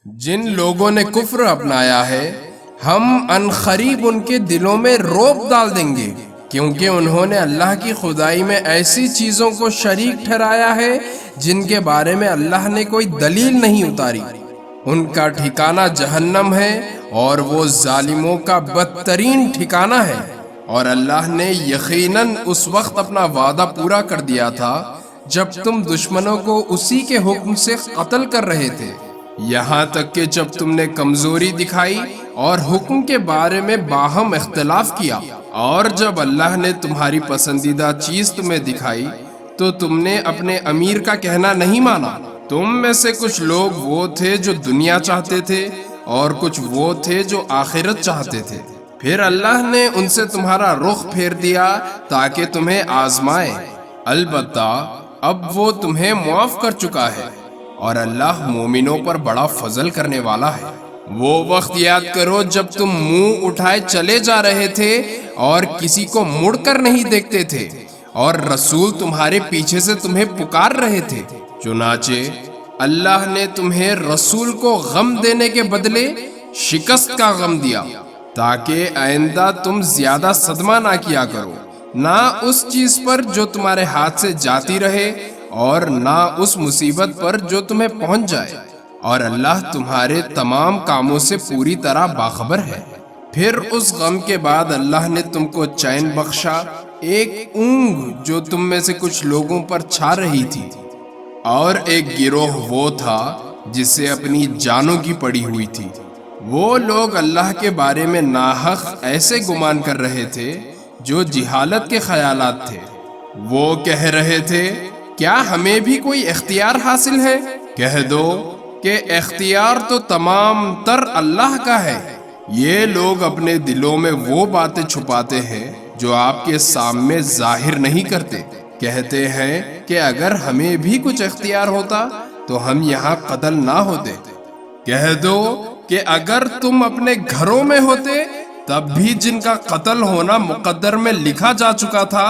جن لوگوں نے کفر اپنایا ہے ہم عنقریب ان کے دلوں میں رعب ڈال دیں گے، کیونکہ انہوں نے اللہ کی خدائی میں ایسی چیزوں کو شریک ٹھہرایا ہے جن کے بارے میں اللہ نے کوئی دلیل نہیں اتاری۔ ان کا ٹھکانہ جہنم ہے اور وہ ظالموں کا بدترین ٹھکانہ ہے۔ اور اللہ نے یقیناً اس وقت اپنا وعدہ پورا کر دیا تھا جب تم دشمنوں کو اسی کے حکم سے قتل کر رہے تھے، یہاں تک کہ جب تم نے کمزوری دکھائی اور حکم کے بارے میں باہم اختلاف کیا، اور جب اللہ نے تمہاری پسندیدہ چیز تمہیں دکھائی تو تم نے اپنے امیر کا کہنا نہیں مانا۔ تم میں سے کچھ لوگ وہ تھے جو دنیا چاہتے تھے اور کچھ وہ تھے جو آخرت چاہتے تھے، پھر اللہ نے ان سے تمہارا رخ پھیر دیا تاکہ تمہیں آزمائے۔ البتہ اب وہ تمہیں معاف کر چکا ہے اور اللہ مومنوں پر بڑا فضل کرنے والا ہے۔ وہ وقت یاد کرو جب تم منہ اٹھائے چلے جا رہے تھے اور کسی کو مڑ کر نہیں دیکھتے تھے، اور رسول تمہارے پیچھے سے تمہیں پکار رہے تھے، چنانچہ اللہ نے تمہیں رسول کو غم دینے کے بدلے شکست کا غم دیا تاکہ آئندہ تم زیادہ صدمہ نہ کیا کرو، نہ اس چیز پر جو تمہارے ہاتھ سے جاتی رہے اور نہ اس مصیبت پر جو تمہیں پہنچ جائے، اور اللہ تمہارے تمام کاموں سے پوری طرح باخبر ہے۔ پھر اس غم کے بعد اللہ نے تم کو چین بخشا، ایک اونگ جو تم میں سے کچھ لوگوں پر چھا رہی تھی، اور ایک گروہ وہ تھا جسے اپنی جانوں کی پڑی ہوئی تھی۔ وہ لوگ اللہ کے بارے میں ناحق ایسے گمان کر رہے تھے جو جہالت کے خیالات تھے۔ وہ کہہ رہے تھے کیا ہمیں بھی کوئی اختیار حاصل ہے؟ کہہ دو کہ اختیار تو تمام تر اللہ کا ہے۔ یہ لوگ اپنے دلوں میں وہ باتیں چھپاتے ہیں جو آپ کے سامنے ظاہر نہیں کرتے۔ کہتے ہیں کہ اگر ہمیں بھی کچھ اختیار ہوتا تو ہم یہاں قتل نہ ہوتے۔ کہہ دو کہ اگر تم اپنے گھروں میں ہوتے تب بھی جن کا قتل ہونا مقدر میں لکھا جا چکا تھا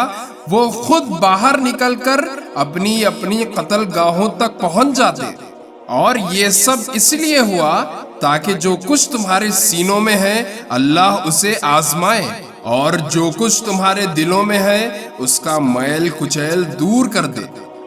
وہ خود باہر نکل کر اپنی اپنی قتل گاہوں تک پہنچ جاتے، اور یہ سب اس لیے ہوا تاکہ جو کچھ تمہارے سینوں میں ہے اللہ اسے آزمائے، اور جو کچھ تمہارے دلوں میں ہے اس کا میل کچیل دور کر دے۔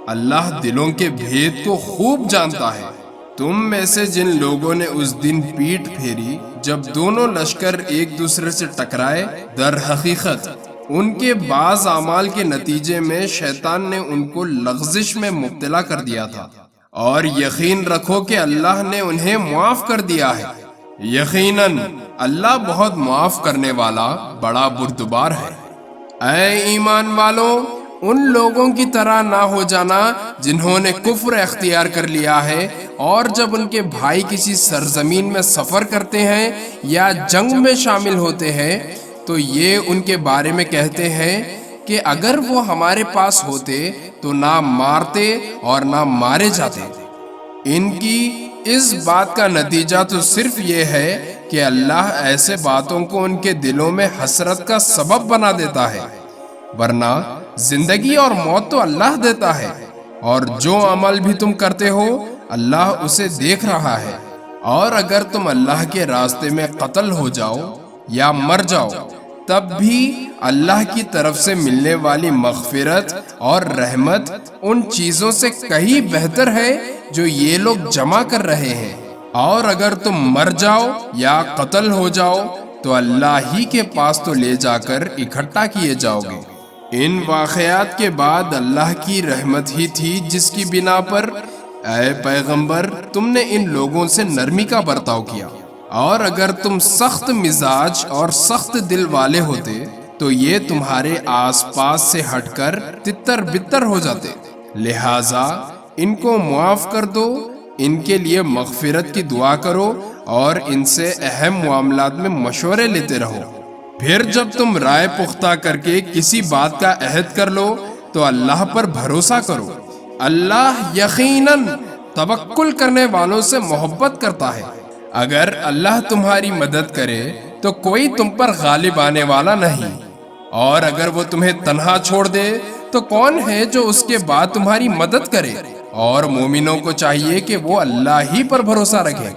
اللہ دلوں کے بھید کو خوب جانتا ہے۔ تم میں سے جن لوگوں نے اس دن پیٹھ پھیری جب دونوں لشکر ایک دوسرے سے ٹکرائے، در حقیقت ان کے بعض اعمال کے نتیجے میں شیطان نے ان کو لغزش میں مبتلا کر دیا تھا، اور یقین رکھو کہ اللہ نے انہیں معاف کر دیا ہے۔ یقیناً اللہ بہت معاف کرنے والا بڑا بردبار ہے۔ اے ایمان والوں، ان لوگوں کی طرح نہ ہو جانا جنہوں نے کفر اختیار کر لیا ہے، اور جب ان کے بھائی کسی سرزمین میں سفر کرتے ہیں یا جنگ میں شامل ہوتے ہیں تو یہ ان کے بارے میں کہتے ہیں کہ اگر وہ ہمارے پاس ہوتے تو نہ مارتے اور نہ مارے جاتے۔ ان کی اس بات کا نتیجہ تو صرف یہ ہے کہ اللہ ایسے باتوں کو ان کے دلوں میں حسرت کا سبب بنا دیتا ہے، ورنہ زندگی اور موت تو اللہ دیتا ہے، اور جو عمل بھی تم کرتے ہو اللہ اسے دیکھ رہا ہے۔ اور اگر تم اللہ کے راستے میں قتل ہو جاؤ یا مر جاؤ تب بھی اللہ کی طرف سے ملنے والی مغفرت اور رحمت ان چیزوں سے کہیں بہتر ہے جو یہ لوگ جمع کر رہے ہیں۔ اور اگر تم مر جاؤ یا قتل ہو جاؤ تو اللہ ہی کے پاس تو لے جا کر اکٹھا کیے جاؤ گے۔ ان واقعات کے بعد اللہ کی رحمت ہی تھی جس کی بنا پر اے پیغمبر تم نے ان لوگوں سے نرمی کا برتاؤ کیا، اور اگر تم سخت مزاج اور سخت دل والے ہوتے تو یہ تمہارے آس پاس سے ہٹ کر تتر بتر ہو جاتے۔ لہٰذا ان کو معاف کر دو، ان کے لیے مغفرت کی دعا کرو، اور ان سے اہم معاملات میں مشورے لیتے رہو۔ پھر جب تم رائے پختہ کر کے کسی بات کا عہد کر لو تو اللہ پر بھروسہ کرو، اللہ یقیناً توکل کرنے والوں سے محبت کرتا ہے۔ اگر اللہ تمہاری مدد کرے تو کوئی تم پر غالب آنے والا نہیں، اور اگر وہ تمہیں تنہا چھوڑ دے تو کون ہے جو اس کے بعد تمہاری مدد کرے؟ اور مومنوں کو چاہیے کہ وہ اللہ ہی پر بھروسہ رکھیں۔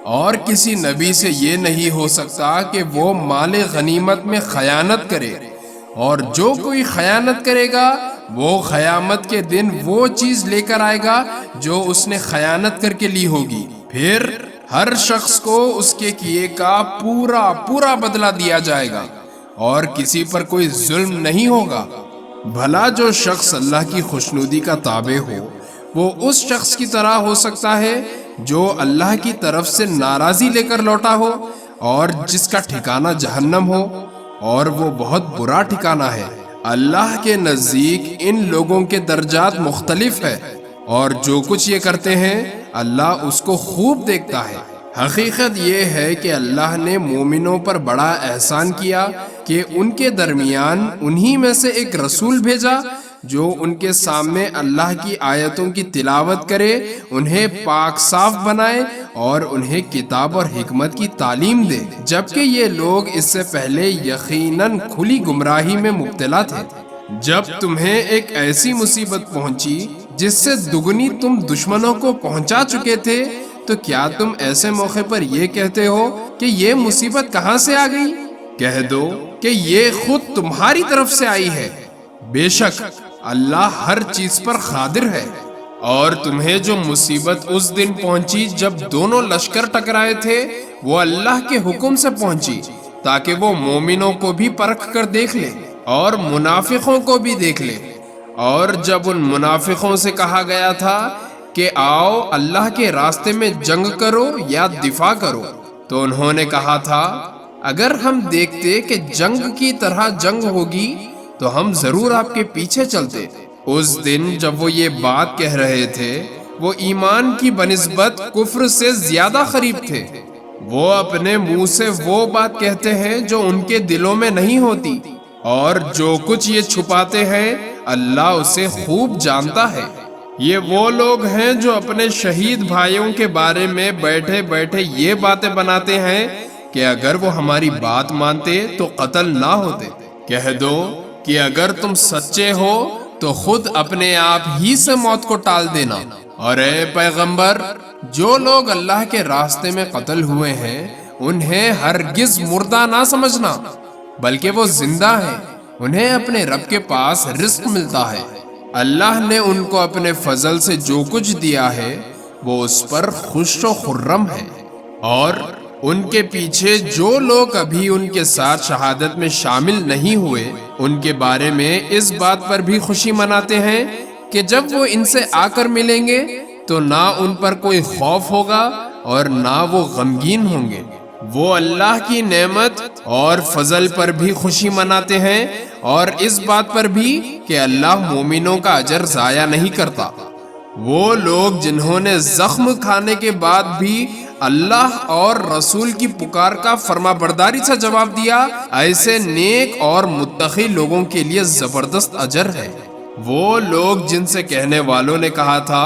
اور کسی نبی سے یہ نہیں ہو سکتا کہ وہ مال غنیمت میں خیانت کرے، اور جو کوئی خیانت کرے گا وہ قیامت کے دن وہ چیز لے کر آئے گا جو اس نے خیانت کر کے لی ہوگی، پھر ہر شخص کو اس کے کیے کا پورا پورا بدلہ دیا جائے گا، اور کسی پر کوئی ظلم نہیں ہوگا۔ بھلا جو شخص اللہ کی خوشنودی کا تابع ہو وہ اس شخص کی طرح ہو سکتا ہے جو اللہ کی طرف سے ناراضی لے کر لوٹا ہو اور جس کا ٹھکانہ جہنم ہو، اور وہ بہت برا ٹھکانہ ہے۔ اللہ کے نزدیک ان لوگوں کے درجات مختلف ہے، اور جو کچھ یہ کرتے ہیں اللہ اس کو خوب دیکھتا ہے۔ حقیقت یہ ہے کہ اللہ نے مومنوں پر بڑا احسان کیا کہ ان کے درمیان انہی میں سے ایک رسول بھیجا جو ان کے سامنے اللہ کی آیتوں کی تلاوت کرے، انہیں پاک صاف بنائے اور انہیں کتاب اور حکمت کی تعلیم دے، جبکہ یہ لوگ اس سے پہلے یقیناً کھلی گمراہی میں مبتلا تھے۔ جب تمہیں ایک ایسی مصیبت پہنچی جس سے دگنی تم دشمنوں کو پہنچا چکے تھے، تو کیا تم ایسے موقع پر یہ کہتے ہو کہ یہ مصیبت کہاں سے آ گئی؟ کہہ دو کہ یہ خود تمہاری طرف سے آئی ہے، بے شک اللہ ہر چیز پر قادر ہے۔ اور تمہیں جو مصیبت اس دن پہنچی جب دونوں لشکر ٹکرائے تھے، وہ اللہ کے حکم سے پہنچی تاکہ وہ مومنوں کو بھی پرکھ کر دیکھ لے اور منافقوں کو بھی دیکھ لے۔ اور جب ان منافقوں سے کہا گیا تھا کہ آؤ اللہ کے راستے میں جنگ کرو یا دفاع کرو، تو انہوں نے کہا تھا اگر ہم دیکھتے کہ جنگ کی طرح جنگ ہوگی تو ہم ضرور آپ کے پیچھے چلتے۔ اس دن جب وہ یہ بات کہہ رہے تھے وہ ایمان کی بنسبت کفر سے زیادہ قریب تھے۔ وہ اپنے منہ سے وہ بات کہتے ہیں جو ان کے دلوں میں نہیں ہوتی، اور جو کچھ یہ چھپاتے ہیں اللہ اسے خوب جانتا ہے۔ یہ وہ لوگ ہیں جو اپنے شہید بھائیوں کے بارے میں بیٹھے بیٹھے یہ باتیں بناتے ہیں کہ اگر وہ ہماری بات مانتے تو قتل نہ ہوتے۔ کہہ دو کہ اگر تم سچے ہو تو خود اپنے آپ ہی سے موت کو ٹال دینا، اور اے پیغمبر جو لوگ اللہ کے راستے میں قتل ہوئے ہیں انہیں ہرگز مردہ نہ سمجھنا، بلکہ وہ زندہ ہیں، انہیں اپنے رب کے پاس رزق ملتا ہے۔ اللہ نے ان کو اپنے فضل سے جو کچھ دیا ہے وہ اس پر خوش و خرم ہے، اور ان کے پیچھے جو لوگ ابھی ان کے ساتھ شہادت میں شامل نہیں ہوئے ان کے بارے میں اس بات پر بھی خوشی مناتے ہیں کہ جب وہ ان سے آ کر ملیں گے تو نہ ان پر کوئی خوف ہوگا اور نہ وہ غمگین ہوں گے۔ وہ اللہ کی نعمت اور فضل پر بھی خوشی مناتے ہیں، اور اس بات پر بھی کہ اللہ مومنوں کا اجر ضائع نہیں کرتا۔ وہ لوگ جنہوں نے زخم کھانے کے بعد بھی اللہ اور رسول کی پکار کا فرما برداری سے جواب دیا، ایسے نیک اور متقی لوگوں کے لیے زبردست اجر ہے۔ وہ لوگ جن سے کہنے والوں نے کہا تھا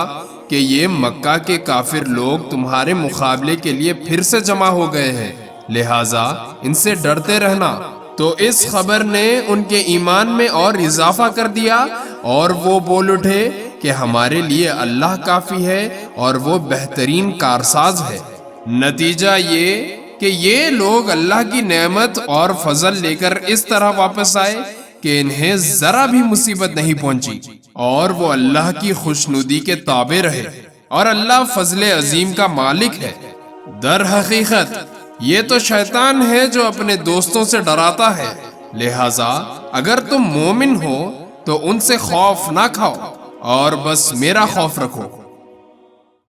کہ یہ مکہ کے کافر لوگ تمہارے مقابلے کے لیے پھر سے جمع ہو گئے ہیں، لہٰذا ان سے ڈرتے رہنا، تو اس خبر نے ان کے ایمان میں اور اضافہ کر دیا، اور وہ بول اٹھے کہ ہمارے لیے اللہ کافی ہے اور وہ بہترین کارساز ہے۔ نتیجہ یہ کہ یہ لوگ اللہ کی نعمت اور فضل لے کر اس طرح واپس آئے کہ انہیں ذرا بھی مصیبت نہیں پہنچی، اور وہ اللہ کی خوشنودی کے تابع رہے، اور اللہ فضل عظیم کا مالک ہے۔ در حقیقت یہ تو شیطان ہے جو اپنے دوستوں سے ڈراتا ہے، لہٰذا اگر تم مومن ہو تو ان سے خوف نہ کھاؤ اور بس میرا خوف رکھو۔